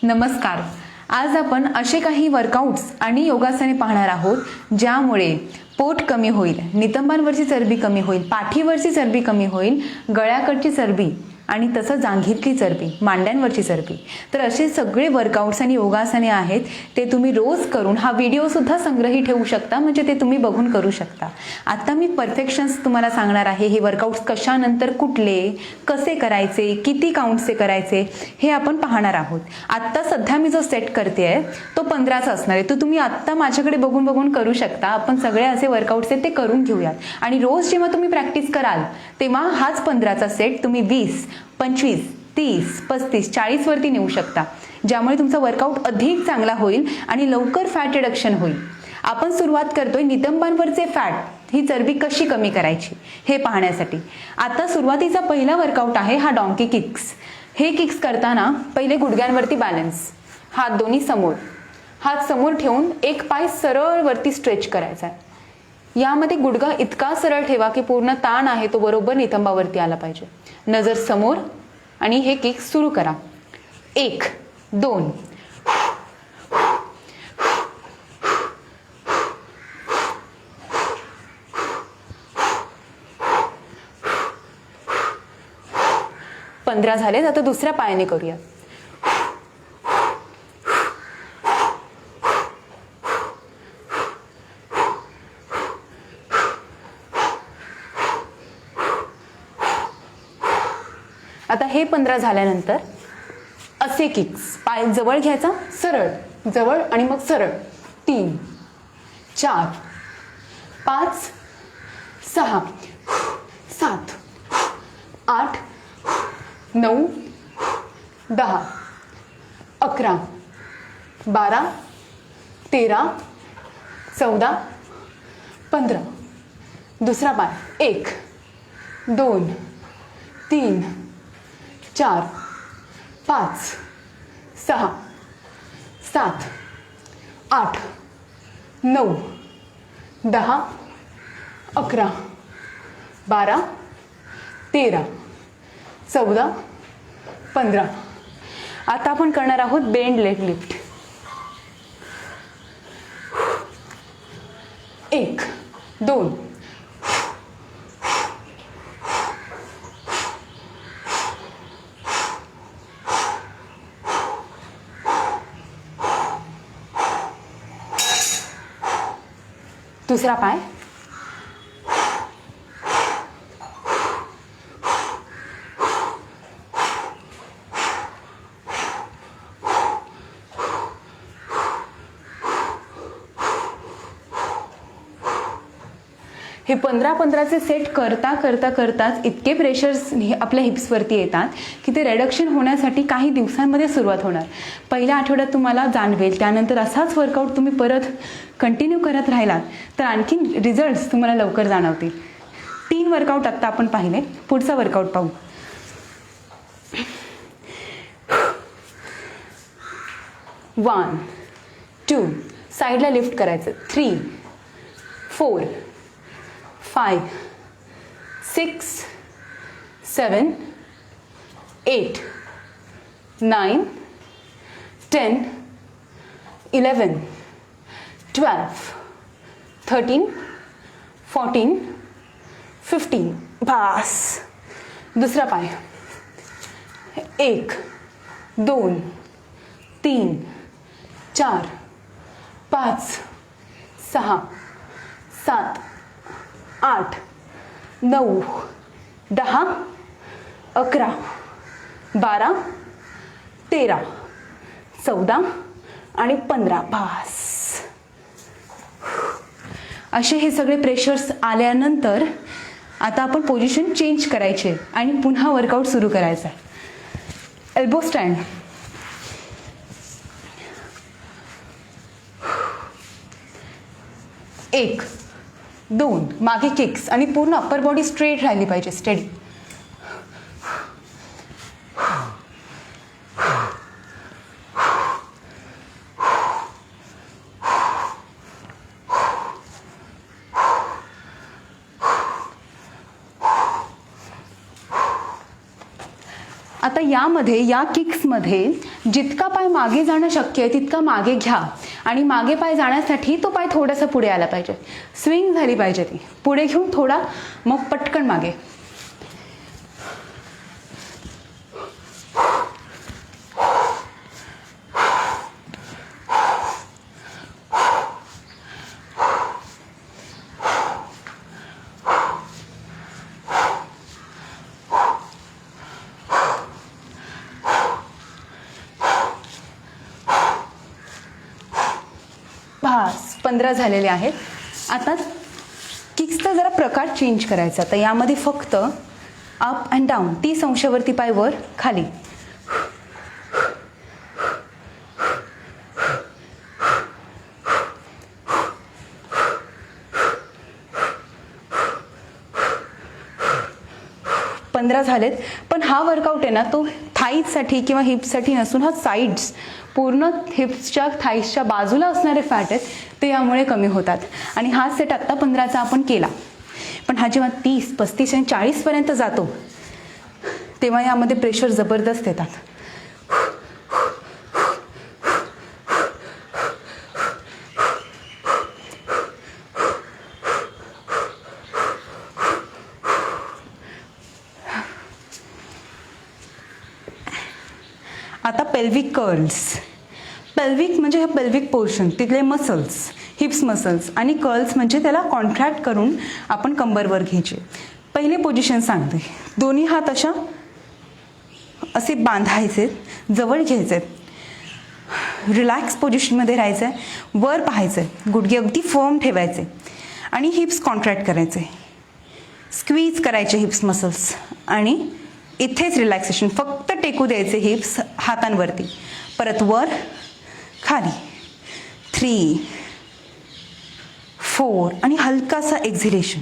नमस्कार. आज आपण असे काही वर्कआउट्स आणि योगासने पाहणार आहोत ज्यामुळे पोट कमी होईल, नितंबांवरची चरबी कमी होईल, पाठीवरची चरबी कमी होईल, गळ्याकडची चरबी आणि तसं जांघेतली चरबी, मांड्यांवरची चरबी. तर असे सगळे वर्कआउट्स आणि योगासने आहेत, ते तुम्ही रोज करून हा व्हिडिओसुद्धा संग्रही ठेवू शकता, म्हणजे ते तुम्ही बघून करू शकता. आता मी परफेक्शन्स तुम्हाला सांगणार आहे. हे वर्कआउट्स कशानंतर कुठले, कसे करायचे, किती काउंट्सचे करायचे हे आपण पाहणार आहोत. आत्ता सध्या मी जो सेट करते आहे तो 15चा असणार आहे. तो तुम्ही आत्ता माझ्याकडे बघून बघून करू शकता. आपण सगळे असे वर्कआउट्स आहेत ते करून घेऊयात आणि रोज जेव्हा तुम्ही प्रॅक्टिस कराल तेव्हा हाच 15चा सेट तुम्ही 20, 25, 30, 35, 40 वरती नेऊ शकता, ज्यामुळे तुमचा वर्कआउट अधिक चांगला होईल आणि लवकर फॅट रिडक्शन होईल. आपण सुरुवात करतोय नितंबांवरचे फॅट, ही चरबी कशी कमी करायची हे पाहण्यासाठी. आता सुरुवातीचा पहिला वर्कआउट आहे हा डॉंकी किक्स. हे किक्स करताना पहिले गुडघ्यांवरती बॅलन्स, हात दोन्ही समोर, हात समोर ठेवून एक पाय सरळ वरती स्ट्रेच करायचा आहे. यामध्ये गुडघा इतका सरळ ठेवा की पूर्ण ताण आहे तो बरोबर नितंबावरती आला पाहिजे. नजर समोर आणि हे किक सुरू करा. 1, 2, 15 झालेत. आता दुसऱ्या पायाने करूया. आता हे 15 झाल्यानंतर असे किक्स, पाय जवळ घ्यायचा, सरळ, जवळ आणि मग सरळ. 3, 4, 5, 6, 7, 8, 9, 10, 11, 12, 13, 14, 15. दुसरा पाय. 1, 2, 3, 4, 5, 6, 7, 8, 9, 10, 11, 12, 13, 14, 15. आता आपण करणार आहोत बेंड लेग लिफ्ट. 1, 2, दुसरा पाय. 15-15चे सेट करता करता करताच इतके प्रेशर्स आपल्या हिप्सवरती येतात की ते रिडक्शन होण्यासाठी काही दिवसांमध्ये सुरुवात होणार. पहिल्या आठवड्यात तुम्हाला जाणवेल, त्यानंतर असाच वर्कआउट तुम्ही परत कंटिन्यू करत राहिलात तर आणखीन रिझल्ट्स तुम्हाला लवकर जाणवतील. 3 वर्कआउट आत्ता आपण पाहिले. पुढचा वर्कआउट पाहू. 1, 2, साईडला लिफ्ट करायचं. 3, 4, 5, 6, 7, 8, 9, 10, 11, 12, 13, 14, 15. बस. दुसरा पाय. 1, 2, 3, 4, 5, 6, 7, 8, 9, 10, 11, 12, 13, 14 आणि 15. बस. असे हे सगळे प्रेशर्स आल्यानंतर आता आपण पोझिशन चेंज करायचे आणि पुन्हा वर्कआउट सुरू करायचा. Elbow stand. 1, 2, मागे किक्स आणि पूर्ण अप्पर बॉडी स्ट्रेट राहिली पाहिजे, स्टेडी. आता आता यामध्ये या किक्समध्ये जितका पाय मागे जाणं शक्य आहे तितका मागे घ्या आणि मागे पाय जाण्यासाठी तो पाय थोडासा पुढे आला पाहिजे, स्विंग झाली पाहिजे ती, पुढे घेऊन थोडा मग पटकन मागे. बस 15 झालेले आहेत. आता किक्सचा जरा प्रकार चेंज करायचा. तर यामध्ये फक्त अप अँड डाऊन 30 अंशावरती पाय वर खाली, पंधरा झालेत. पण हा वर्कआउट आहे ना तो थाईजसाठी किंवा हिप्ससाठी नसून हा साईड्स, पूर्ण हिप्सच्या थाईजच्या बाजूला असणारे फॅट आहेत ते यामुळे कमी होतात. आणि हा सेट आत्ता 15चा आपण केला, पण हा जेव्हा 30, 35 आणि 40 पर्यंत जातो तेव्हा यामध्ये प्रेशर जबरदस्त येतात. आता पेल्विक कर्ल्स. पेल्विक म्हणजे हे पेल्विक पोर्शन, तिथले मसल्स, हिप्स मसल्स, आणि कर्ल्स म्हणजे त्याला कॉन्ट्रॅक्ट करून आपण कंबरवर घ्यायचे. पहिले पोझिशन सांगते. दोन्ही हात असे बांधायचे, जवळ घ्यायचे, रिलॅक्स पोझिशनमध्ये राहायचं आहे, वर पाहायचं आहे, गुडघे अगदी फर्म ठेवायचे आणि हिप्स कॉन्ट्रॅक्ट करायचे, स्क्वीज करायचे हिप्स मसल्स आणि इथेच रिलॅक्सेशन. फक्त टेकू द्यायचे हिप्स हातांवरती. परत वर खाली, 3, 4 आणि हलकासा एक्झिलेशन.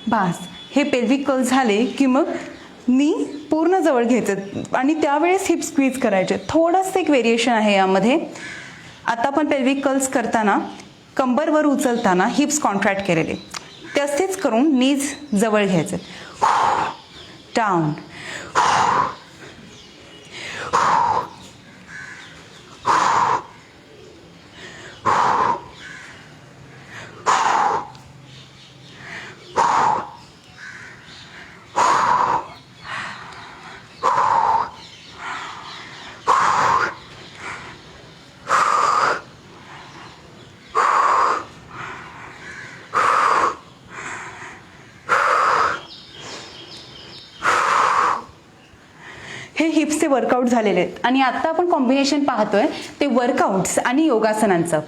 बस हे पेल्विक कर्ल झाले की मग नी पूर्ण जवळ घ्यायचं आणि त्यावेळेस हिप स्क्वीज करायचे. थोडंसं एक व्हेरिएशन आहे यामध्ये. आता पण पेल्विक कर्ल्स करताना कंबरवर उचलताना हिप्स कॉन्ट्रॅक्ट केलेले तसेच करून नीज जवळ घ्यायचे, डाऊन, हे हिप्सचे वर्कआउट झालेले आहेत. आणि आता आपण कॉम्बिनेशन पाहतोय ते वर्कआउट्स आणि योगासनांचं.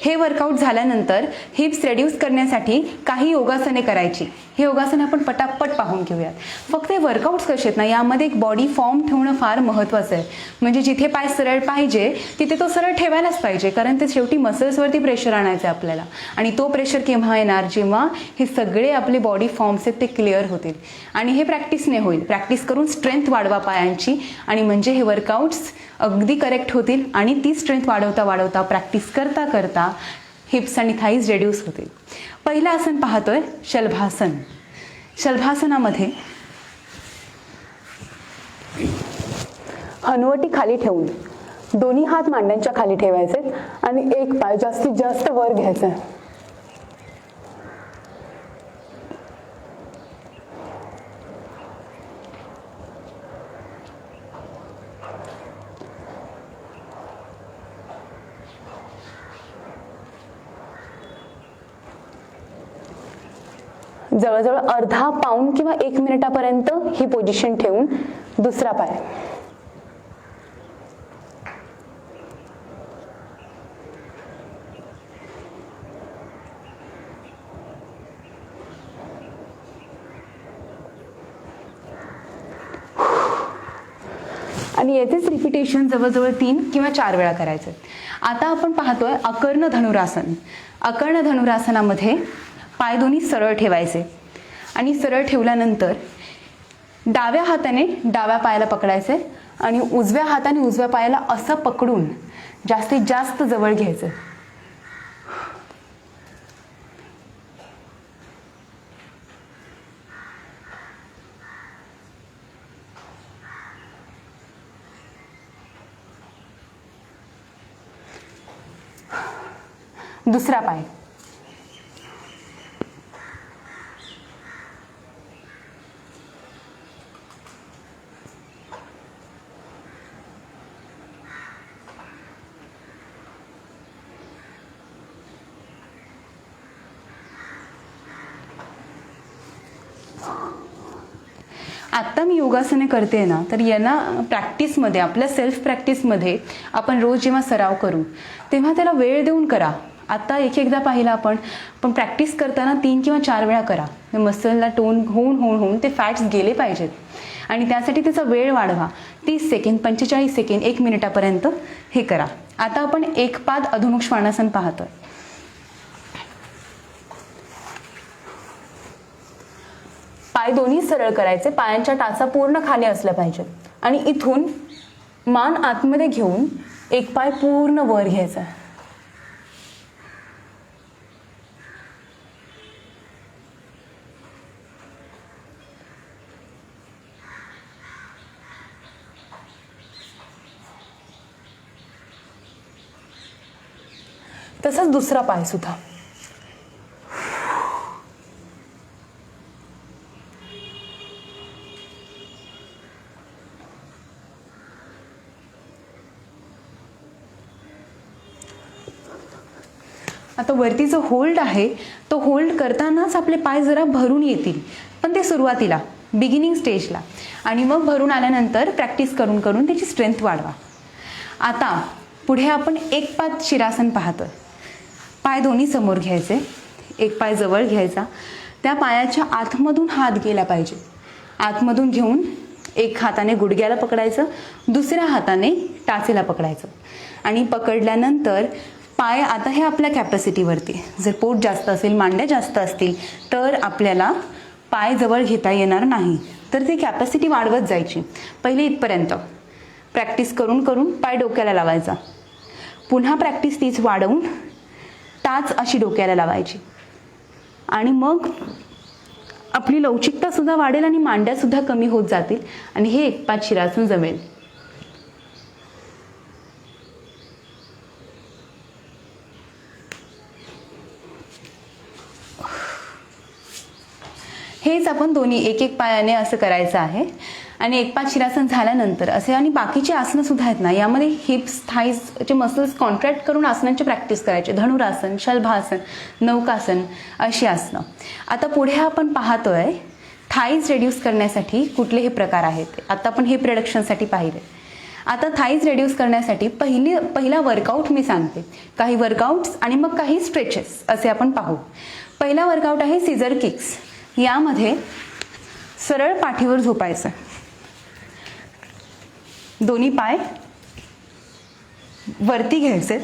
हे वर्कआउट झाल्यानंतर हिप्स रेड्यूस करण्यासाठी काही योगासने करायची. हे योगासन आपण पटापट पाहून घेऊयात. फक्त हे वर्कआउट्स कसे आहेत ना, यामध्ये एक बॉडी फॉर्म ठेवणं फार महत्त्वाचं आहे. म्हणजे जिथे पाय सरळ पाहिजे तिथे तो सरळ ठेवायलाच पाहिजे, कारण ते शेवटी मसल्सवरती प्रेशर आणायचं आहे आपल्याला. आणि तो प्रेशर केव्हा येणार, जेव्हा हे सगळे आपले बॉडी फॉर्म्स आहेत ते क्लिअर होतील. आणि हे प्रॅक्टिसने होईल. प्रॅक्टिस करून स्ट्रेंथ वाढवा पायांची, आणि म्हणजे हे वर्कआउट्स अगदी करेक्ट होतील. आणि ती स्ट्रेंथ वाढवता वाढवता प्रॅक्टिस करता करता हिप्स आणि थाईज रेड्यूस होतील. पहिलं आसन पाहतोय शलभासन. शलभासनामध्ये हनुवटी खाली ठेवून दोन्ही हात मांड्यांच्या खाली ठेवायचे आणि एक पाय जास्तीत जास्त वर घ्यायचा. जवळजवळ अर्धा पाऊण किंवा 1 मिनिटापर्यंत ही पोझिशन ठेवून दुसरा पाय. आणि याचेच रिपिटेशन जवळजवळ 3 किंवा 4 वेळा करायचे. आता आपण पाहतोय अकर्ण धनुरासन. अकर्ण धनुरासनामध्ये पाय दोन्ही सरळ ठेवायचे आणि सरळ ठेवल्यानंतर डाव्या हाताने डाव्या पायाला पकडायचे आणि उजव्या हाताने उजव्या पायाला असं पकडून जास्तीत जास्त जवळ घ्यायचं. दुसरा पाय. आत्ता मी योगासने करते ना, तर यांना प्रॅक्टिसमध्ये, आपल्या सेल्फ प्रॅक्टिसमध्ये आपण रोज जेव्हा सराव करू तेव्हा त्याला वेळ देऊन करा. आता एकदा पाहिलं आपण, पण प्रॅक्टिस करताना 3 किंवा 4 वेळा करा. मसलला टोन होऊन होऊन होऊन ते फॅट्स गेले पाहिजेत आणि त्यासाठी त्याचा वेळ वाढवा. 30 सेकंद, 45 सेकंद, 1 मिनिटापर्यंत हे करा. आता आपण एकपाद अधोमुख श्वानासन पाहतोय. पाय दोन्ही सरळ करायचे, पायांच्या टाचा पूर्ण खाली असल्या पाहिजेत आणि इथून मान आतमध्ये घेऊन एक पाय पूर्ण वर घ्यायचा. तसंच दुसरा पाय सुद्धा. आता वरती जो होल्ड आहे तो होल्ड करतानाच आपले पाय जरा भरून येतील, पण ते सुरुवातीला बिगिनिंग स्टेजला, आणि मग भरून आल्यानंतर प्रॅक्टिस करून करून त्याची स्ट्रेंथ वाढवा. आता पुढे आपण एकपाद शिरासन पाहतोय. पाय दोन्ही समोर घ्यायचे, एक पाय जवळ घ्यायचा, त्या पायाच्या आतमधून हात गेला पाहिजे. आतमधून घेऊन एक हाताने गुडघ्याला पकडायचं, दुसऱ्या हाताने टाचेला पकडायचं आणि पकडल्यानंतर पाय आता हे आपल्या कॅपॅसिटीवरती, जर पोट जास्त असेल, मांड्या जास्त असतील तर आपल्याला पाय जवळ घेता येणार नाही, तर ती कॅपॅसिटी वाढवत जायची. पहिले इथपर्यंत प्रॅक्टिस करून करून पाय डोक्याला लावायचा, पुन्हा प्रॅक्टिस तीच वाढवून टाच अशी डोक्याला लावायची आणि मग आपली लवचिकता सुद्धा वाढेल आणि मांड्या सुद्धा कमी होत जातील आणि हे एकपाद शिरासन जमेल. हेच आपण दोन्ही एक एक पायाने असं करायचं आहे आणि एकपाद शिरासन झाल्यानंतर असे आणि बाकीची आसनं सुद्धा आहेत ना, यामध्ये हिप्स थाईजचे मसल्स कॉन्ट्रॅक्ट करून आसनांची प्रॅक्टिस करायची. धनुरासन, शलभासन, नौकासन अशी आसनं. आता पुढे आपण पाहतोय थाईज रेड्यूस करण्यासाठी कुठलेही प्रकार आहेत. आता आपण हिप रिडक्शनसाठी पाहिले. आता थाईज रेड्यूस करण्यासाठी पहिला वर्कआउट मी सांगते, काही वर्कआउट्स आणि मग काही स्ट्रेचेस असे आपण पाहू. पहिला वर्कआउट आहे सीझर किक्स. यामध्ये सरळ पाठीवर झोपायचं, दोन्ही पाय वरती घ्यायचे,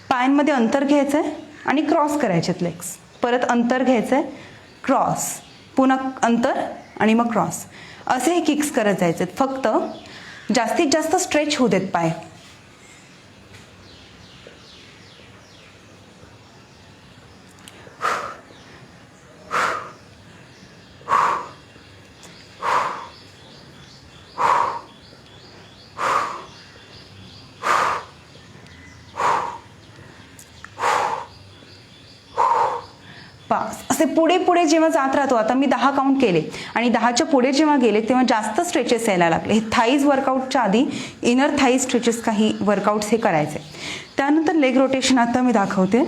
पायांमध्ये अंतर घ्यायचंय आणि क्रॉस करायचेत लेग्स. परत अंतर घ्यायचंय, क्रॉस, पुन्हा अंतर आणि मग क्रॉस, असे हे किक्स करत जायचे. फक्त जास्तीत जास्त स्ट्रेच होऊ देत पाय. असे पुढे पुढे जेव्हा जात राहतो, आता मी 10 काउंट केले आणि 10च्या पुढे जेव्हा गेले तेव्हा जास्त स्ट्रेचेस यायला लागले. हे थाईज वर्कआउटच्या आधी इनर थाईज स्ट्रेचेस काही वर्कआउट्स हे करायचे. त्यानंतर लेग रोटेशन आता मी दाखवते.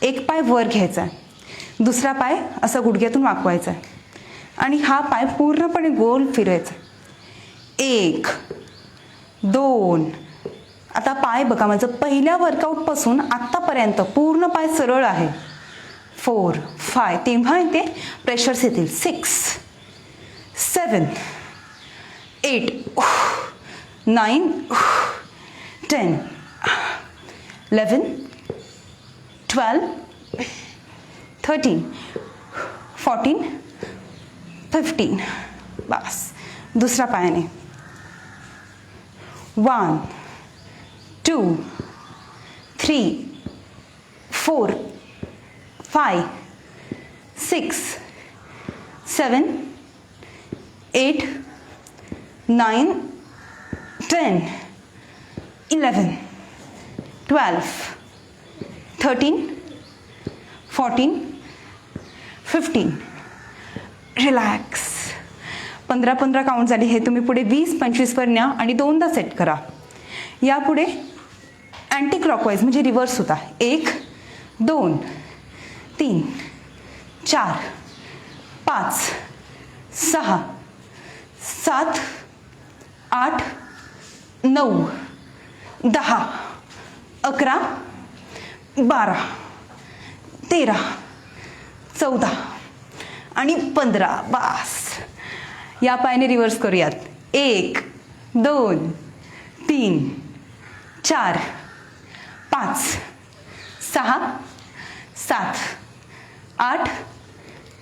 एक पाय वर घ्यायचा आहे, दुसरा पाय असा गुडघ्यातून वाकवायचा आहे आणि हा पाय पूर्णपणे गोल फिरवायचा. 1 2. आता पाय बघा, माझं पहिल्या वर्कआउटपासून आत्तापर्यंत पूर्ण पाय सरळ आहे. 4 5, तेव्हा इथे प्रेशर्स येतील. 6 7 8, 9, 10, 11, 12, 13, 14, 15. बस. दुसरा पायाने. 1, 2, 3, 4, 5, 6, 7, 8, 9, 10, 11, 12, 13, 14, 15. रिलॅक्स. 15-15 काउंट झाले. हे तुम्ही पुढे 20-25 वर न्या आणि दोनदा सेट करा. यापुढे अँटी क्लॉकवाईज म्हणजे रिव्हर्स होता. 1, 2, 3, 4, 5, 6, 7, 8, 9, 10, 11, 12, 13, 14 आणि 15. बस. या पायाने रिव्हर्स करूयात. 1, 2, 3, 4, 5, 6, 7, 8,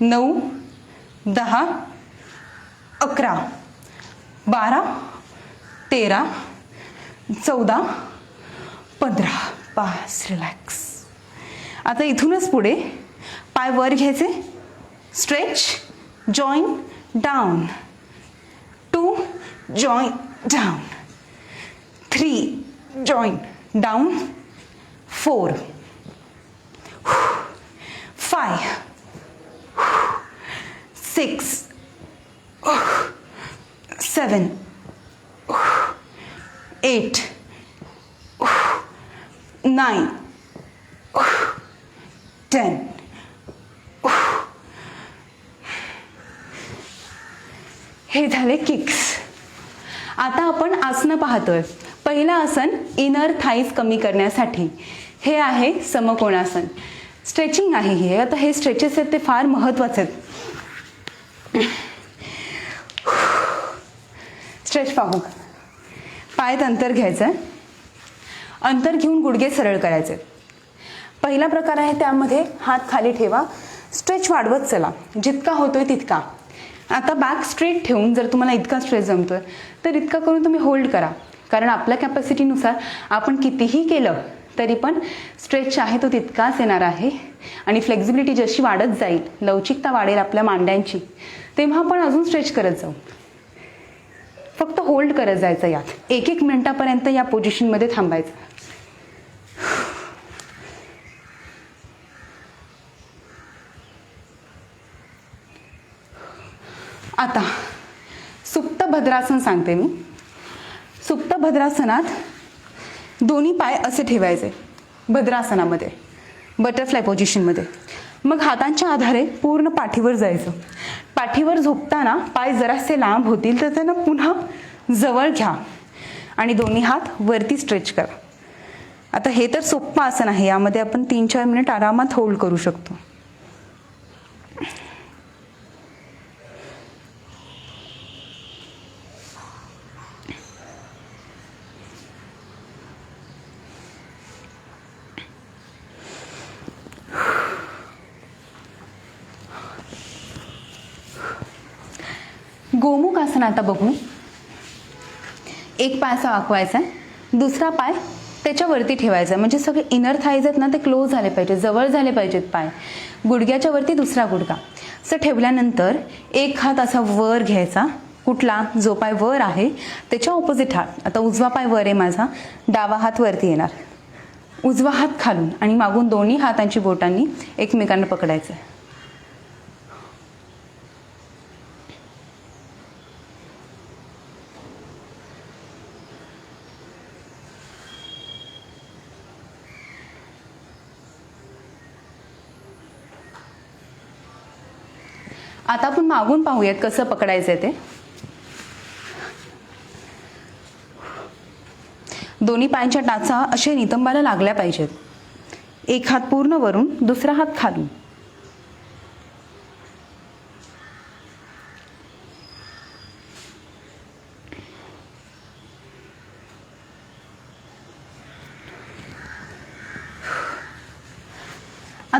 9, 10, 11, 12, 13, 14, 15. बस. रिलॅक्स. आता इथूनच पुढे पाय वर घ्यायचे. Stretch, join, down. 2, join, down. 3, join, down. 4, 5, 6, 7, 8, 9, 10. हे झाले किक्स. आता आपण आसनं पाहतोय. पहिलं आसन इनर थाईज कमी करण्यासाठी. हे आहे समकोणासन. स्ट्रेचिंग आहे हे. आता हे स्ट्रेचेस आहेत ते फार महत्त्वाचे आहेत. स्ट्रेच पाहू. पायात अंतर घ्यायचं. अंतर घेऊन गुडघे सरळ करायचे. पहिला प्रकार आहे त्यामध्ये हात खाली ठेवा. स्ट्रेच वाढवत चला जितका होतोय तितका. आता बॅक स्ट्रेट ठेवून जर तुम्हाला इतका स्ट्रेच जमतोय तर इतका करून तुम्ही होल्ड करा. कारण आपल्या कॅपॅसिटीनुसार आपण कितीही केलं तरी पण स्ट्रेच आहे तो तितकाच येणार आहे. आणि फ्लेक्झिबिलिटी जशी वाढत जाईल, लवचिकता वाढेल आपल्या मांड्यांची, तेव्हा आपण अजून स्ट्रेच करत जाऊ. फक्त होल्ड करत जायचं. यात 1-1 मिनिटापर्यंत या पोझिशनमध्ये थांबायचं. आता सुप्त भद्रासन सांगते मी. सुप्त भद्रासनात दोन्ही पाय असे ठेवायचे भद्रासनामध्ये, बटरफ्लाय पोझिशनमध्ये. मग हातांच्या आधारे पूर्ण पाठीवर जायचं. पाठीवर झोपताना पाय जरासे लांब होतील तर त्यांना पुन्हा जवळ घ्या आणि दोन्ही हात वरती स्ट्रेच करा. आता हे तर सोप्पं आसन आहे. यामध्ये आपण 3-4 मिनिट आरामात होल्ड करू शकतो. गोमुख आसन आता बघू. एक पाय असा वाकवायचा आहे, दुसरा पाय त्याच्यावरती ठेवायचा. म्हणजे सगळे इनर थाईज आहेत ना ते क्लोज झाले पाहिजे, जवळ झाले पाहिजेत पाय. गुडघ्याच्या वरती दुसरा गुडघा असं ठेवल्यानंतर एक हात असा वर घ्यायचा. कुठला? जो पाय वर आहे त्याच्या ऑपोजिट हात. आता उजवा पाय वर आहे माझा, डावा हात वरती येणार. उजवा हात खालून आणि मागून दोन्ही हातांची बोटांनी एकमेकांना पकडायचं. आता आपण मागून पाहूयात कसं पकडायचं ते. दोन्ही पायांच्या टाचा असे नितंबाला लागल्या पाहिजेत. एक हात पूर्ण वरून, दुसरा हात खालून.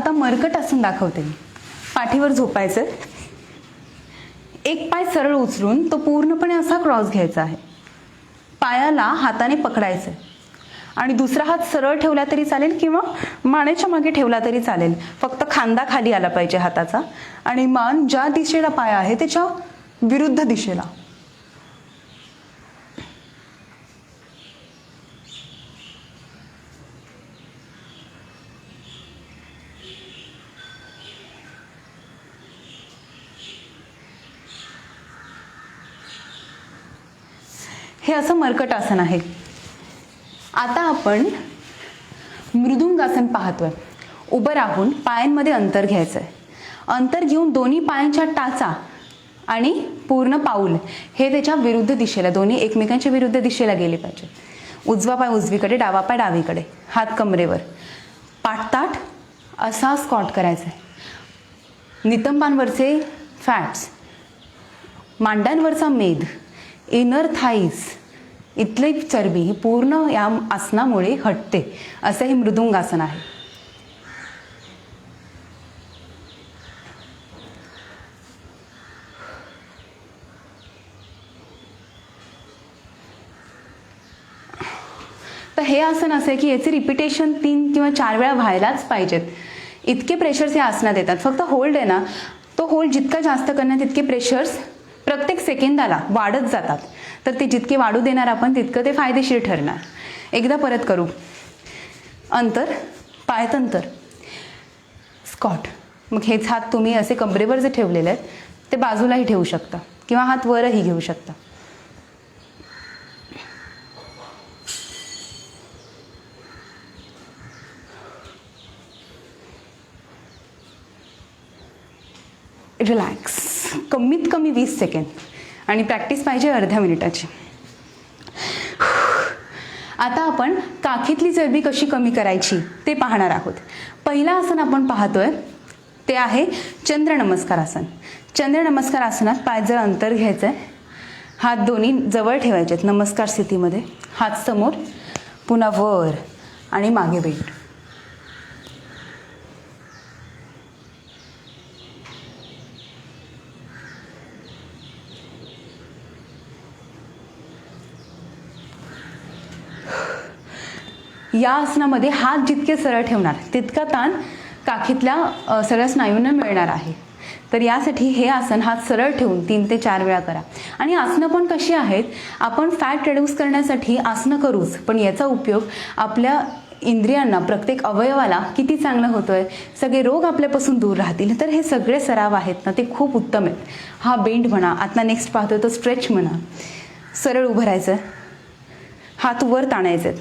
आता मरकट आसन दाखवते मी. पाठीवर झोपायचं, एक पाय सरळ उचलून तो पूर्णपणे असा क्रॉस घ्यायचा आहे. पायाला हाताने पकडायचं आणि दुसरा हात सरळ ठेवला तरी चालेल किंवा मानेच्या मागे ठेवला तरी चालेल. फक्त खांदा खाली आला पाहिजे हाताचा आणि मान ज्या दिशेला पाय आहे त्याच्या विरुद्ध दिशेला. हे असं मरकट आसन आहे. आता आपण मृदुंगासन पाहतोय. उभं राहून पायांमध्ये अंतर घ्यायचं आहे. अंतर घेऊन दोन्ही पायांच्या टाचा आणि पूर्ण पाऊल हे त्याच्या विरुद्ध दिशेला, दोन्ही एकमेकांच्या विरुद्ध दिशेला गेले पाहिजे. उजवा पाय उजवीकडे, डावा पाय डावीकडे, हात कमरेवर, पाठताठ असा स्क्वॉट करायचा आहे. नितंबांवरचे फॅट्स, मांड्यांवरचा मेद, इनर थाईज इथली चरबी ही पूर्ण या आसनामुळे हटते. असं हे मृदुंगासन आहे. तर हे आसन असं आहे की याचे रिपिटेशन 3 किंवा 4 वेळा व्हायलाच पाहिजेत. इतके प्रेशर्स या आसनात येतात. फक्त होल्ड आहे ना, तो होल्ड जितका जास्त करणार तितके प्रेशर्स प्रत्येक सेकंदाला वाढत जातात. तर ते जितके वाढू देणार आपण तितकं ते फायदेशीर ठरणार. एकदा परत करू. अंतर, पायतंतर, स्कॉट. मग हेच हात तुम्ही असे कमरेवर जे ठेवलेले आहेत ते बाजूलाही ठेवू शकता किंवा हात वरही घेऊ शकता. रिलॅक्स. कमीत कमी 20 सेकंद आणि प्रॅक्टिस पाहिजे अर्ध्या मिनिटाची. आता आपण काखीतली चरबी कशी कमी करायची ते पाहणार आहोत. पहिलं आसन आपण पाहतोय ते आहे चंद्र नमस्कार आसन. चंद्र नमस्कार आसनात पायजळ अंतर घ्यायचं आहे. हात दोन्ही जवळ ठेवायचे आहेत नमस्कार स्थितीमध्ये. हात समोर, पुन्हा वर आणि मागे बेंड. या आसनामध्ये हात जितके सरळ ठेवणार तितका ताण काखीतल्या सगळ्या स्नायूंना मिळणार आहे. तर यासाठी हे आसन हात सरळ ठेवून 3 ते 4 वेळा करा. आणि आसनं पण कशी आहेत, आपण फॅट रिड्यूस करण्यासाठी आसनं करूच, पण याचा उपयोग आपल्या इंद्रियांना, प्रत्येक अवयवाला किती चांगलं होतोय, सगळे रोग आपल्यापासून दूर राहतील. तर हे सगळे सराव आहेत ना ते खूप उत्तम आहेत. हा बेंड म्हणा, आता नेक्स्ट पाहतोय तो स्ट्रेच म्हणा. सरळ उभं राहायचं, हात वर ताणायचे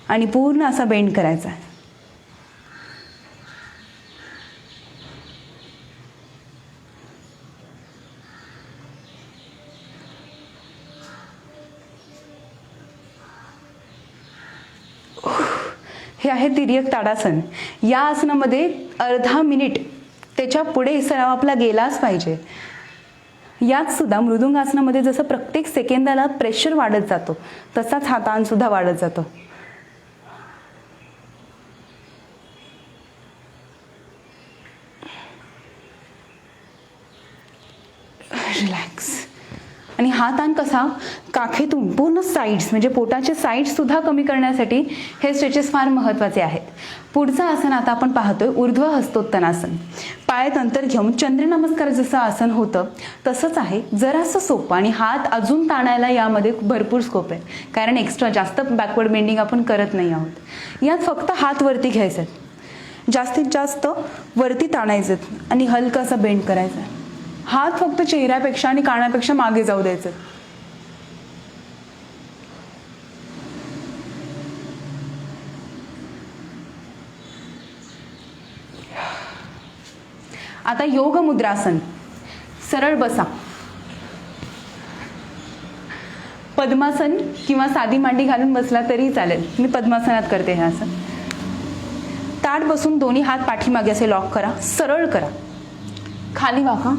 आणि पूर्ण असा बेंड करायचा. हे आहे तिर्यक ताडासन. या आसनामध्ये अर्धा मिनिट त्याच्या पुढे सराव आपला गेलाच पाहिजे. यात सुद्धा मृदुंगासनामध्ये जसं प्रत्येक सेकंदाला प्रेशर वाढत जातो तसाच हा ताण सुद्धा वाढत जातो. रिलॅक्स. आणि हा ताण कसा, काखेतून पूर्ण साईड्स म्हणजे पोटाचे साईड्स सुद्धा कमी करण्यासाठी हे स्ट्रेचेस फार महत्त्वाचे आहेत. पुढचं आसन आता आपण पाहतोय ऊर्ध्व हस्तोत्तनासन. पायात अंतर घेऊन चंद्रनमस्कार जसं आसन होतं तसंच आहे, जरासं सोपं. आणि हात अजून ताणायला यामध्ये भरपूर स्कोप आहे, कारण एक्स्ट्रा जास्त बॅकवर्ड बेंडिंग आपण करत नाही आहोत. यात फक्त हात वरती घ्यायचे, जास्तीत जास्त वरती ताणायचे आणि हलकासा बेंड करायचा. हात फक्त चेहऱ्यापेक्षा आणि कानापेक्षा मागे जाऊ द्यायचे. आता योग मुद्रासन. सरळ बसा. पद्मासन किंवा साधी मांडी घालून बसला तरी चालेल. मी पद्मासनात करते हे आसन. ताठ बसून दोन्ही हात पाठीमागे असे लॉक करा, सरळ करा, खाली वाका.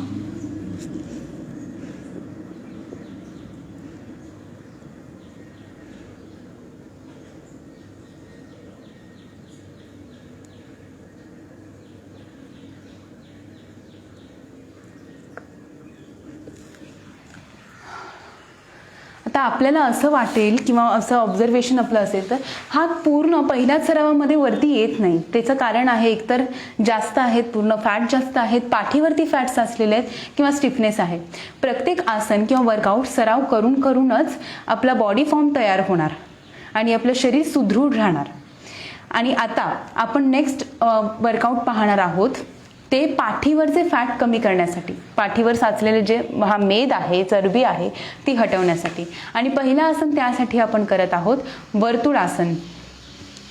आता आपल्याला असं वाटेल किंवा असं ऑब्झर्वेशन आपलं असेल तर हात पूर्ण पहिल्याच सरावामध्ये वरती येत नाही. त्याचं कारण आहे एकतर जास्त आहेत, पूर्ण फॅट जास्त आहेत, पाठीवरती फॅट साचलेले आहेत किंवा स्टिफनेस आहे. प्रत्येक आसन किंवा वर्कआउट सराव करून करूनच आपला बॉडी फॉर्म तयार होणार आणि आपलं शरीर सुदृढ राहणार. आणि आता आपण नेक्स्ट वर्कआउट पाहणार आहोत ते पाठीवरचे फॅट कमी करण्यासाठी, पाठीवर साचलेले जे हा मेद आहे, चरबी आहे ती हटवण्यासाठी. आणि पहिलं आसन त्यासाठी आपण करत आहोत वर्तुळासन.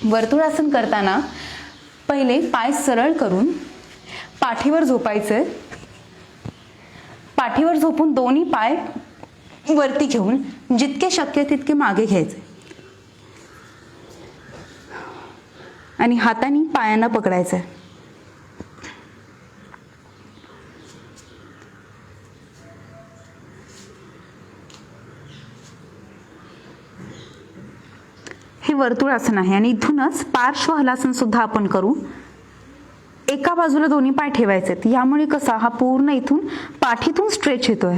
वर्तुळासन करताना पहिले पाय सरळ करून पाठीवर झोपायचं. पाठीवर झोपून दोन्ही पाय वरती घेऊन जितके शक्य तितके मागे घ्यायचे आणि हाताने पायांना पकडायचं. हे वर्तुळासन आहे आणि इथूनच पार्श्व हलासन सुद्धा आपण करू. एका बाजूला दोन्ही पाय ठेवायचे. यामुळे कसा हा पूर्ण इथून पाठीतून स्ट्रेच येतोय.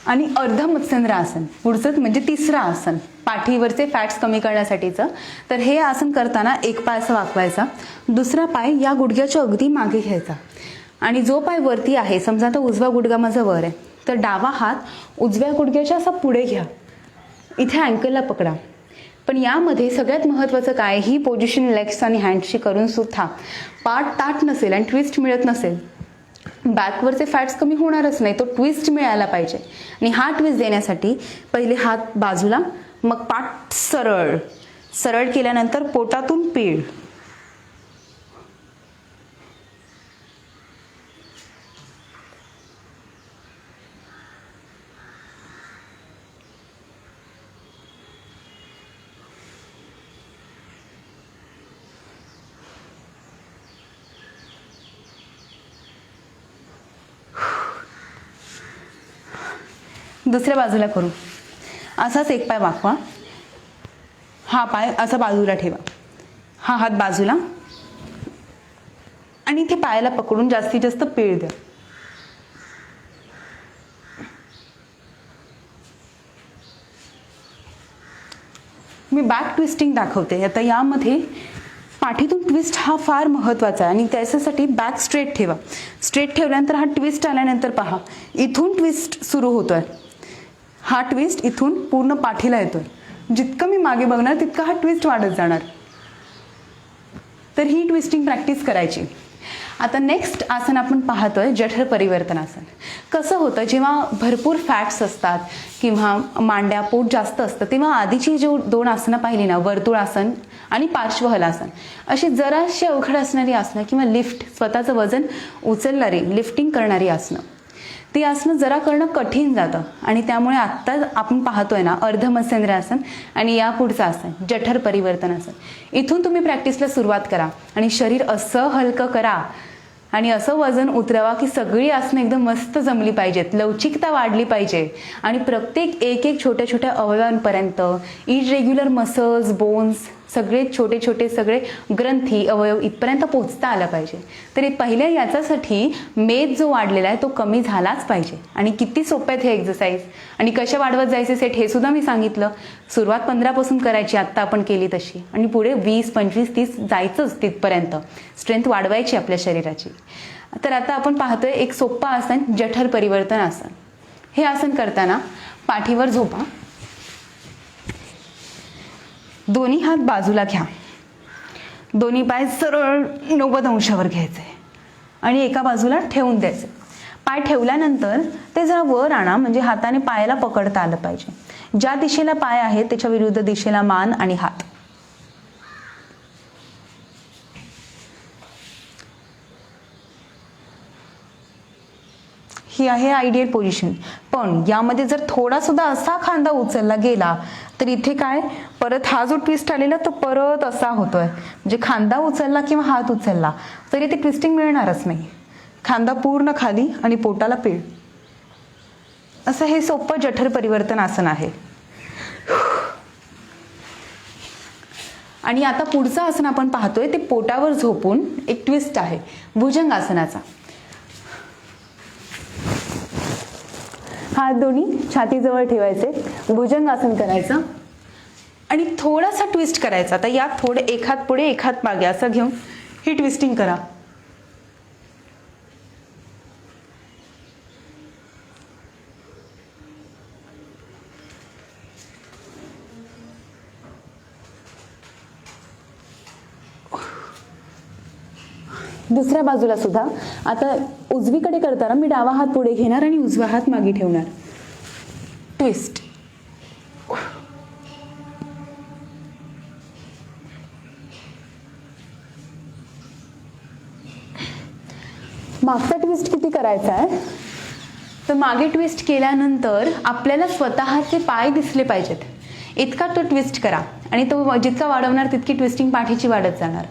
आणि अर्ध मत्स्येंद्र आसन पुढचं म्हणजे तिसरं आसन पाठीवरचे फॅट्स कमी करण्यासाठीचं. तर हे आसन करताना एक पाय असा वाकवायचा, दुसरा पाय या गुडघ्याच्या अगदी मागे घ्यायचा आणि जो पाय वरती आहे, समजा आता उजवा गुडघा माझा वर आहे, तर डावा हात उजव्या गुडघ्याच्या असा पुढे घ्या, इथे अँकलला पकडा. पण यामध्ये सगळ्यात महत्त्वाचं काय, ही पोझिशन लेग्स आणि हँड्सची करून सुद्धा पाठ ताठ नसेल आणि ट्विस्ट मिळत नसेल, बॅकवरचे फॅट्स कमी होणारच नाही, तो ट्विस्ट मिळायला पाहिजे. आणि हा ट्विस्ट देण्यासाठी पहिले हात बाजूला, मग पाठ सरळ, सरळ केल्यानंतर पोटातून पीळ. दुसऱ्या बाजूला करू. असाच एक पाय वाकवा, हा पाय असा बाजूला ठेवा, हा हात बाजूला आणि इथे पायाला पकडून जास्तीत जास्त पीळ द्या. मी बॅक ट्विस्टिंग दाखवते. आता यामध्ये पाठीतून ट्विस्ट हा फार महत्त्वाचा आहे आणि त्याच्यासाठी बॅक स्ट्रेट ठेवा. स्ट्रेट ठेवल्यानंतर हा ट्विस्ट आल्यानंतर पहा, इथून ट्विस्ट सुरू होतोय. हा ट्विस्ट इथून पूर्ण पाठीला येतोय. जितकं मी मागे बघणार तितका हा ट्विस्ट वाढत जाणार. तर ही ट्विस्टिंग प्रॅक्टिस करायची. आता नेक्स्ट आसन आपण पाहतोय जठर परिवर्तन आसन. कसं होतं, जेव्हा भरपूर फॅट्स असतात किंवा मांड्या पोट जास्त असतं, तेव्हा आधीची जो दोन आसनं पाहिली ना, वर्तुळासन आणि पार्श्व हलासन, अशी जराशी अवघड असणारी आसनं किंवा लिफ्ट, स्वतःचं वजन उचलणारी लिफ्टिंग करणारी आसनं, ती आसनं जरा करणं कठीण जातं. आणि त्यामुळे आत्ता आपण पाहतोय ना अर्ध मत्स्येंद्र आसन आणि या पुढचं आसन जठर परिवर्तन आसन. इथून तुम्ही प्रॅक्टिसला सुरुवात करा आणि शरीर असं हलकं करा आणि असं वजन उतरवा की सगळी आसनं एकदम मस्त जमली पाहिजेत, लवचिकता वाढली पाहिजे आणि प्रत्येक एक एक छोट्या छोट्या अवयवांपर्यंत, इरेग्युलर मसल्स, बोन्स, सगळे छोटे छोटे सगळे ग्रंथी, अवयव इथपर्यंत पोहोचता आला पाहिजे. तरी पहिल्या याच्यासाठी मेद जो वाढलेला आहे तो कमी झालाच पाहिजे. आणि किती सोपे आहेत हे एक्सरसाइज आणि कशा वाढवत जायचे सेट हे सुद्धा मी सांगितलं. सुरुवात 15 पासून करायची, आत्ता आपण केली तशी, आणि पुढे 20, 25, 30 जायचंच तिथपर्यंत. स्ट्रेंथ वाढवायची आपल्या शरीराची. तर आता आपण पाहतोय एक सोपं आसन जठर परिवर्तन आसन. हे आसन करताना पाठीवर झोपा, दोन्ही हात बाजूला घ्या, दोन्ही पाय सरळ 90 अंशावर घ्यायचे आणि एका बाजूला ठेवून द्यायचे. पाय ठेवल्यानंतर ते जरा वर आणा, म्हणजे हाताने पायाला पकडता आलं पाहिजे. ज्या दिशेला पाय आहे त्याच्या विरुद्ध दिशेला मान आणि हात. ही आहे आयडियल पोझिशन. पण यामध्ये जर थोडा सुद्धा असा खांदा उचलला गेला तर इथे काय, परत हा जो ट्विस्ट आलेला तो परत असा होतोय. म्हणजे खांदा उचलला किंवा हात उचलला तरी ते ट्विस्टिंग मिळणारच नाही. खांदा पूर्ण खाली आणि पोटाला पीळ. असं हे सोपं जठर परिवर्तन आसन आहे. आणि आता पुढचं आसन आपण पाहतोय ते पोटावर झोपून एक ट्विस्ट आहे भुजंगासनाचा. हात दोन्ही छातीजवळ ठेवायचे, भुजंगासन करायचं आणि थोडासा ट्विस्ट करायचा. आता यात थोडे एक हात पुढे एक हात मागे असं घेऊन ही ट्विस्टिंग करा. दुसऱ्या बाजूला सुद्धा आता उजवीकडे करताना मी डावा हात पुढे घेणार आणि उजवा हात मागे ठेवणार. ट्विस्ट. मागचा ट्विस्ट किती करायचा आहे तर मागे ट्विस्ट केल्यानंतर आपल्याला स्वतःचे पाय दिसले पाहिजेत इतका तो ट्विस्ट करा आणि तो जितका वाढवणार तितकी ट्विस्टिंग पाठीची वाढत जाणार.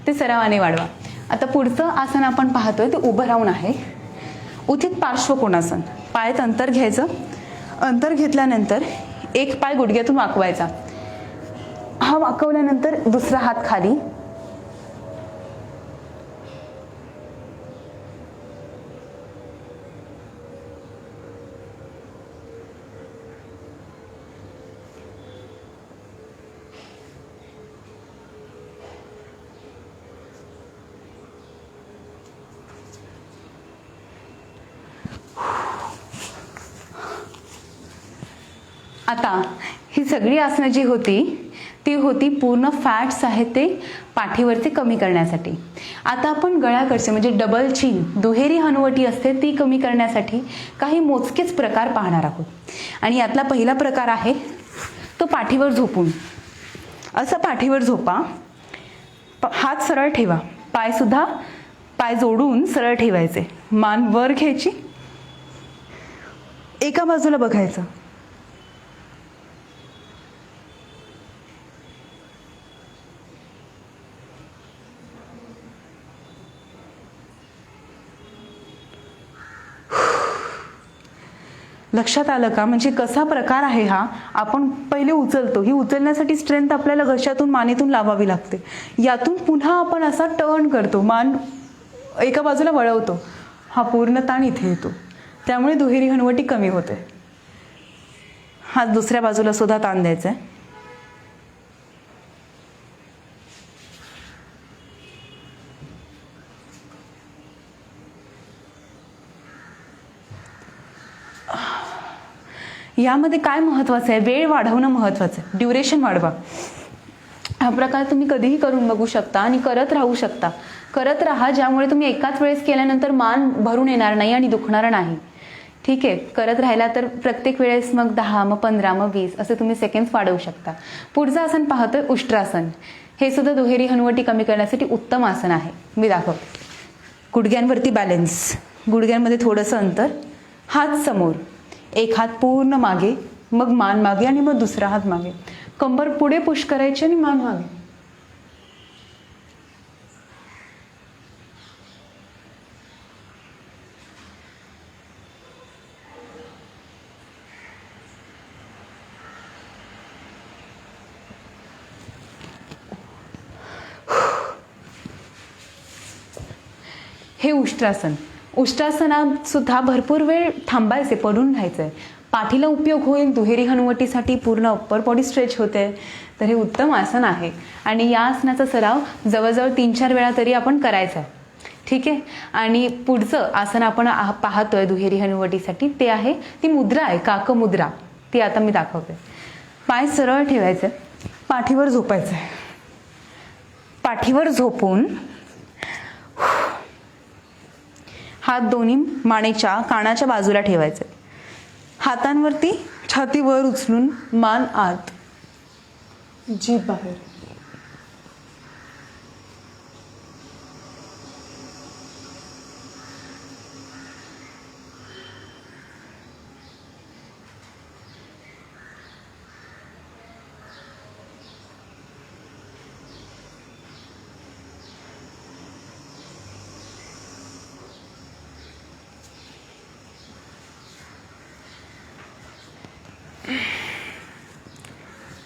ते सरावाने वाढवा. आता पुढचं आसन आपण पाहतोय ते उभं राहून आहे. उथित पार्श्वकोणासन. पायात अंतर घ्यायचं. अंतर घेतल्यानंतर एक पाय गुडघ्यातून वाकवायचा. हा वाकवल्यानंतर दुसरा हात खाली. आता ही सगळी आसनं जी होती ती होती पूर्ण फॅट्स आहेत ते पाठीवरती कमी करण्यासाठी. आता आपण गळ्याकडचे म्हणजे डबल चीन दुहेरी हनुवटी असते ती कमी करण्यासाठी काही मोजकेच प्रकार पाहणार आहोत. आणि यातला पहिला प्रकार आहे तो पाठीवर झोपून. असं पाठीवर झोपा. हात सरळ ठेवा. पाय जोडून सरळ ठेवायचे. मान वर घ्यायची. एका बाजूला बघायचं. लक्षात आलं का म्हणजे कसा प्रकार आहे हा. आपण पहिले उचलतो. ही उचलण्यासाठी स्ट्रेंथ आपल्याला घशातून मानेतून लावावी लागते. यातून पुन्हा आपण असा टर्न करतो. मान एका बाजूला वळवतो. हा पूर्ण ताण इथे येतो. त्यामुळे दुहेरी हनुवटी कमी होते. हा दुसऱ्या बाजूला सुद्धा ताण द्यायचा आहे. यामध्ये काय महत्वाचं आहे वेळ वाढवणं महत्वाचं आहे. ड्युरेशन वाढवा. हा प्रकार तुम्ही कधीही करून बघू शकता आणि करत राहू शकता. करत राहा ज्यामुळे तुम्ही एकाच वेळेस केल्यानंतर मान भरून येणार नाही आणि दुखणार नाही. ठीक आहे. करत राहिला तर प्रत्येक वेळेस मग 10 मग 15 मग 20 असे तुम्ही सेकंड्स वाढवू शकता. पुढचं आसन पाहतोय उष्ट्रासन. हे सुद्धा दुहेरी हनुवटी कमी करण्यासाठी उत्तम आसन आहे. मी दाखवते. गुडघ्यांवरती बॅलन्स. गुडघ्यांमध्ये थोडंसं अंतर. हात समोर. एक हात पूर्ण मागे मग मान मागे आणि मग दुसरा हात मागे. कंबर पुढे पुश करायची आणि मान मागे. हे उष्ट्रासन. उष्ट्रासनात सुद्धा भरपूर वेळ थांबायचे, पडून राहायचंय. पाठीला उपयोग होईल. दुहेरी हनुवटीसाठी पूर्ण अप्पर बॉडी स्ट्रेच होते. तर हे उत्तम आसन आहे आणि या आसनाचा सराव जवळजवळ 3-4 वेळा तरी आपण करायचा आहे. ठीक आहे. आणि पुढचं आसन आपण पाहतोय दुहेरी हनुवटीसाठी ते आहे ती मुद्रा आहे काकमुद्रा. ती आता मी दाखवते. पाय सरळ ठेवायचे. पाठीवर झोपायचं आहे. पाठीवर झोपून हात दोन्ही मानेच्या कानाच्या बाजूला ठेवायचे. हातांवरती छाती वर उचलून मान आत, जीभ बाहेर.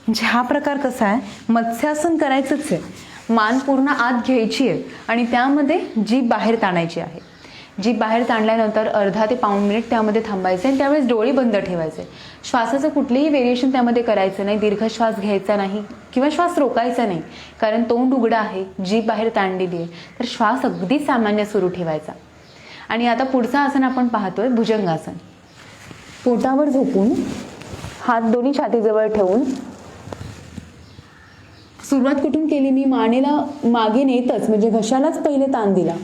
म्हणजे हा प्रकार कसा आहे, मत्स्यासन करायचंच आहे. मान पूर्ण आत घ्यायची आहे आणि त्यामध्ये जीभ बाहेर ताणायची आहे. जीभ बाहेर ताणल्यानंतर अर्धा ते पाऊण मिनिट त्यामध्ये थांबायचं आणि त्यावेळेस डोळे बंद ठेवायचे. श्वासाचं कुठलेही व्हेरिएशन त्यामध्ये करायचं नाही. दीर्घ श्वास घ्यायचा नाही किंवा श्वास रोकायचा नाही, कारण तोंड उघडं आहे, जीभ बाहेर ताणलेली आहे. तर श्वास अगदी सामान्य सुरू ठेवायचा. आणि आता पुढचं आसन आपण पाहतोय भुजंगासन. पोटावर झोपून हात दोन्ही छातीजवळ ठेवून सुरुवात कुठून केली मी, मानेला मागे नेतच म्हणजे घशालाच पहिले ताण दिला.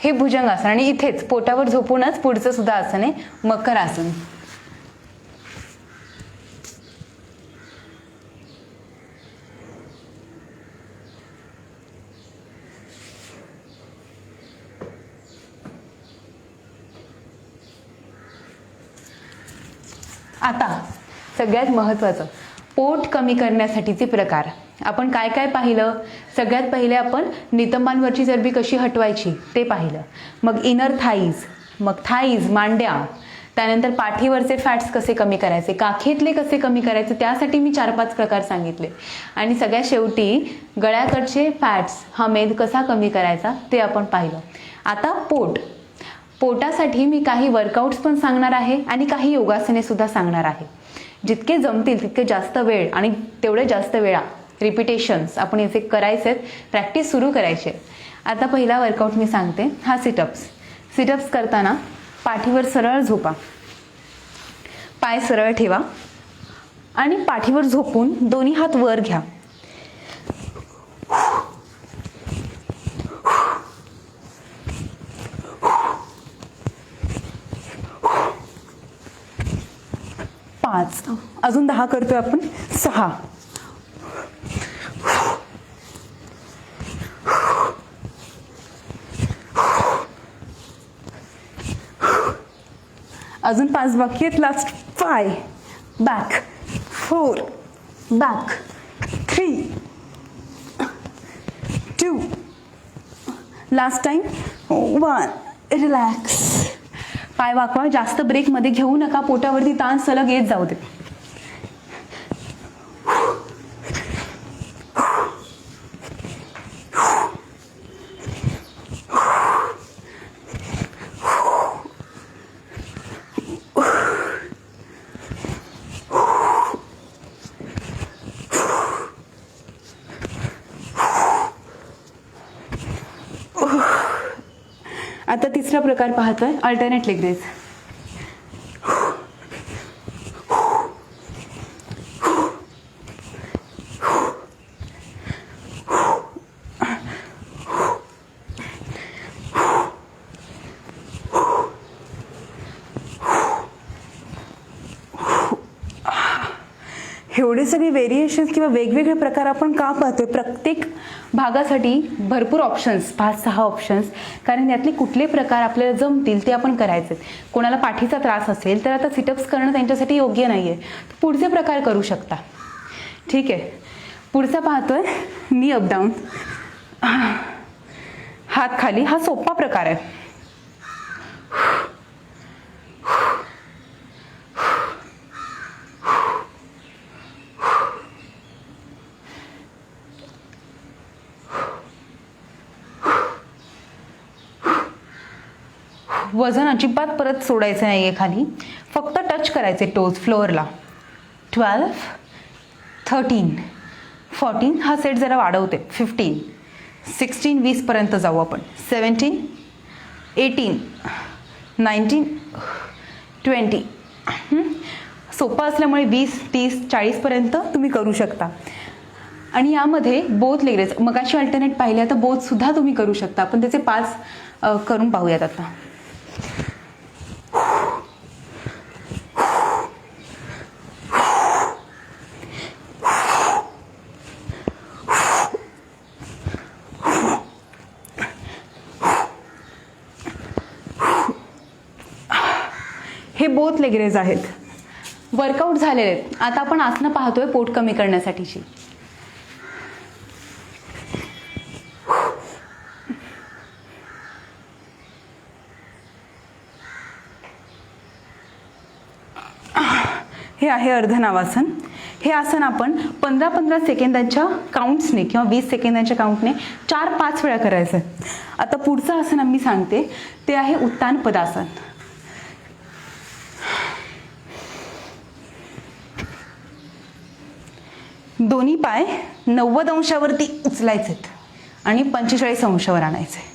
हे भुजंगासन. आणि इथेच पोटावर झोपूनच पुढचं सुद्धा आसन आहे मकर आसन. आता सगळ्यात महत्त्वाचं, पोट कमी करण्यासाठीचे प्रकार. आपण काय काय पाहिलं? सगळ्यात पहिले आपण नितंबांवरची चरबी कशी हटवायची ते पाहिलं. मग इनर थाईज, मग थाईज मांड्या, त्यानंतर पाठीवरचे फॅट्स कसे कमी करायचे, काखेतले कसे कमी करायचे, त्यासाठी मी 4-5 प्रकार सांगितले. आणि सगळ्यात शेवटी गळ्याकडचे फॅट्स हा मेद कसा कमी करायचा ते आपण पाहिलं. आता पोटासाठी मी काही वर्कआउट्स पण सांगणार आहे आणि काही योगासने सुद्धा सांगणार आहे. जितके जमतील तितके जास्त वेळ आणि तेवढे जास्त वेळा रिपिटेशन्स आपण याचे करायचे, प्रॅक्टिस सुरू करायचे. आता पहिला वर्कआउट मी सांगते, हा सिटअप्स. सिटअप्स करताना पाठीवर सरळ झोपा, पाय सरळ ठेवा आणि पाठीवर झोपून दोन्ही हात वर घ्या. पाच, अजून 10 करतोय आपण. 6, अजून 5 बाकी आहेत. Last 5, back 4, back 3, 2, last time 1. Relax. पाय वाकवा, जास्त ब्रेक मध्ये घेऊ नका, पोटावरती ताण सलग येत जाऊ दे. आता तिसरा प्रकार पाहतोय, अल्टरनेट लेग रेज. एवढे सगळे व्हेरिएशन्स किंवा वेगवेगळे प्रकार आपण का पाहतोय? प्रत्येक भागासाठी भरपूर ऑप्शन्स, 5-6 ऑप्शन्स, कारण यातले कुठले प्रकार आपल्याला जमतील ते आपण करायचे. कोणाला पाठीचा त्रास असेल तर आता सिटअप्स करणं त्यांच्यासाठी योग्य नाहीये, पुढचे प्रकार करू शकता. ठीक आहे, पुढचा पाहतोय नी अप डाऊन, हात खाली. हा सोपा प्रकार आहे. वजन अजिबात परत सोडायचं नाहीये खाली, फक्त टच करायचे टोज फ्लोअरला. 12, 13, 14, हा सेट जरा वाढवते. 15, 16, 20 पर्यंत जाऊ आपण. 17, 18, 19, 20. सोपं असल्यामुळे 20, 30, 40 पर्यंत तुम्ही करू शकता. आणि यामध्ये बोथ लेग रेज, मगाशी अल्टरनेट पाहिले, आता बोथ सुद्धा तुम्ही करू शकता. आपण त्याचे 5 करून पाहूयात आता. हे बोथ लेग रेज आहेत. वर्कआउट झालेले आहेत. आता आपण आसनं पाहतोय पोट कमी करण्यासाठीची. हे आहे अर्धनावासन. हे आसन आपण 15-15 सेकंदांच्या काउंट्सने किंवा 20 सेकंदांच्या काउंटने 4-5 वेळा करायचं. आता पुढचं आसन मी सांगते ते आहे उत्तान पदासन. दोन्ही पाय 90 अंशावरती उचलायचे आणि 45 अंशावर आणायचे.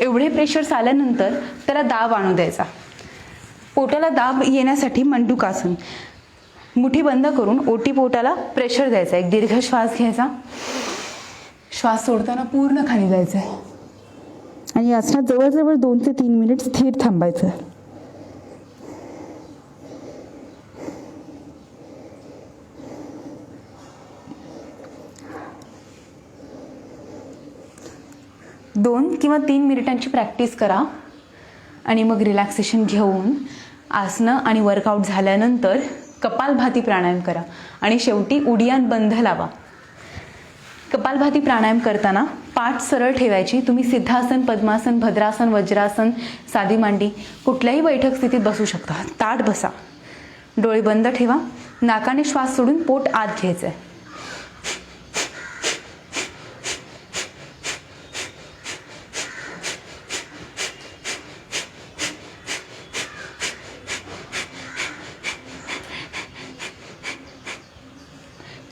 एवढे प्रेशर्स आल्यानंतर त्याला दाब आणू द्यायचा. पोटाला दाब येण्यासाठी मंडूकासन. मुठी बंद करून ओटी पोटाला प्रेशर द्यायचा. एक दीर्घ श्वास घ्यायचा. श्वास सोडताना पूर्ण खाली जायचं आहे आणि आसनात जवळजवळ 2 ते 3 मिनिट स्थिर थांबायचं. दोन किंवा 3 मिनिटांची प्रॅक्टिस करा आणि मग रिलॅक्सेशन घेऊन आसनं आणि वर्कआउट झाल्यानंतर कपालभाती प्राणायाम करा आणि शेवटी उडियान बंध लावा. कपालभाती प्राणायाम करताना पाठ सरळ ठेवायची. तुम्ही सिद्धासन, पद्मासन, भद्रासन, वज्रासन, साधी मांडी कुठल्याही बैठक स्थितीत बसू शकता. ताठ बसा. डोळे बंद ठेवा. नाकाने श्वास सोडून पोट आत घ्यायचं आहे.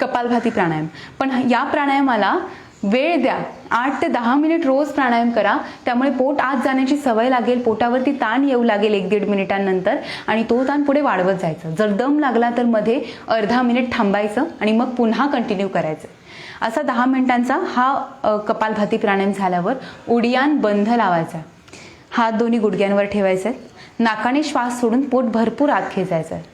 कपालभाती प्राणायाम. पण या प्राणायामाला वेळ द्या. 8 ते 10 मिनिट रोज प्राणायाम करा. त्यामुळे पोट आत जाण्याची सवय लागेल. पोटावरती ताण येऊ लागेल 1-1.5 मिनिटांनंतर आणि तो ताण पुढे वाढवत जायचं. जर दम लागला तर मध्ये अर्धा मिनिट थांबायचं आणि मग पुन्हा कंटिन्यू करायचं. असा 10 मिनिटांचा हा कपालभाती प्राणायाम झाल्यावर उडियान बंध लावायचा. हात दोन्ही गुडघ्यांवर ठेवायचे. नाकाने श्वास सोडून पोट भरपूर आत खेचायचं.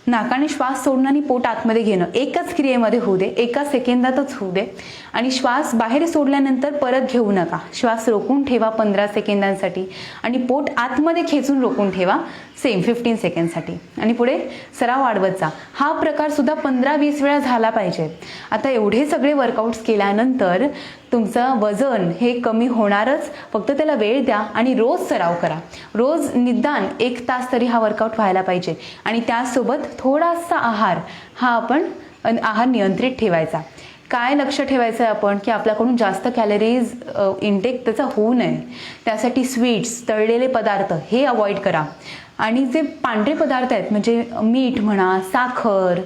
नाकाने श्वास सोडणं आणि पोट आतमध्ये घेणं एकच क्रियेमध्ये होऊ दे. एका सेकंदातच होऊ दे. आणि श्वास बाहेर सोडल्यानंतर परत घेऊ नका. श्वास रोखून ठेवा 15 सेकंदांसाठी आणि पोट आतमध्ये खेचून रोखून ठेवा सेम 15 सेकंदसाठी आणि पुढे सराव वाढवत जा. हा प्रकार सुद्धा 15-20 वेळा झाला पाहिजे. आता एवढे सगळे वर्कआउट्स केल्यानंतर तुमचं वजन हे कमी होणारच. फक्त त्याला वेळ द्या आणि रोज सराव करा. रोज निदान 1 तास तरी हा वर्कआउट व्हायला पाहिजे आणि त्यासोबत थोडासा आहार हा आपण आहार नियंत्रित ठेवायचा. काय लक्ष ठेवायचं आहे आपण की आपल्याकडून जास्त कॅलरीज इंटेक त्याचा होऊ नये. त्यासाठी स्वीट्स, तळलेले पदार्थ हे अवॉइड करा आणि जे पांढरे पदार्थ आहेत म्हणजे मीठ म्हणा, साखर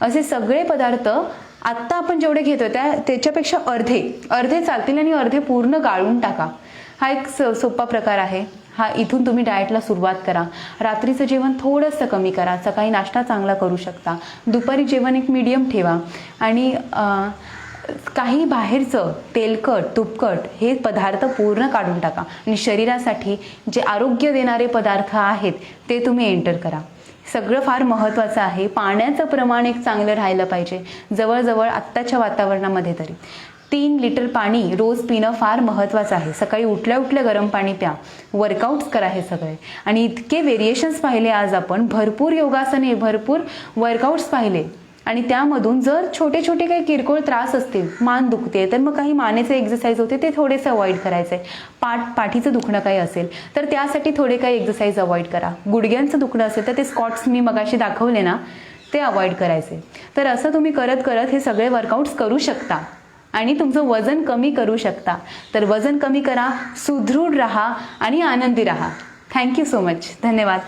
असे सगळे पदार्थ आत्ता आपण जेवढे घेतोय त्याच्यापेक्षा अर्धे चालतील आणि अर्धे पूर्ण गाळून टाका. हा एक सोपा प्रकार आहे. हा इथून तुम्ही डाएटला सुरुवात करा. रात्रीचं जेवण थोडंसं कमी करा. सकाळी नाश्ता चांगला करू शकता. दुपारी जेवण एक मीडियम ठेवा आणि काही बाहेरचं तेलकट, तुपकट हे पदार्थ पूर्ण काढून टाका आणि शरीरासाठी जे आरोग्य देणारे पदार्थ आहेत ते तुम्ही एंटर करा. सगळं फार महत्त्वाचं आहे. पाण्याचं प्रमाण एक चांगलं राहिलं पाहिजे. जवळजवळ आत्ताच्या वातावरणामध्ये तरी 3 लिटर पाणी रोज पिणं फार महत्त्वाचं आहे. सकाळी उठल्या उठल्या गरम पाणी प्या. वर्कआउट्स करा हे सगळे आणि इतके व्हेरिएशन्स पाहिले आज आपण. भरपूर योगासने, भरपूर वर्कआउट्स पाहिले आणि त्यामधून जर छोटे छोटे काही किरकोळ त्रास असतील, मान दुखते तर मग काही मानेचे एक्सरसाइज होते ते थोडेसे अवॉइड करायचे. पाठीचं दुखणं काही असेल तर त्यासाठी थोडे काही एक्सरसाइज अवॉइड करा. गुडघ्यांचं दुखणं असेल तर ते स्क्वॉट्स मी मगाशी दाखवले ना ते अवॉइड करायचे. तर असं तुम्ही करत करत हे सगळे वर्कआउट्स करू शकता आणि तुमचं वजन कमी करू शकता. तर वजन कमी करा, सुदृढ राहा आणि आनंदी राहा. Thank you so much. धन्यवाद.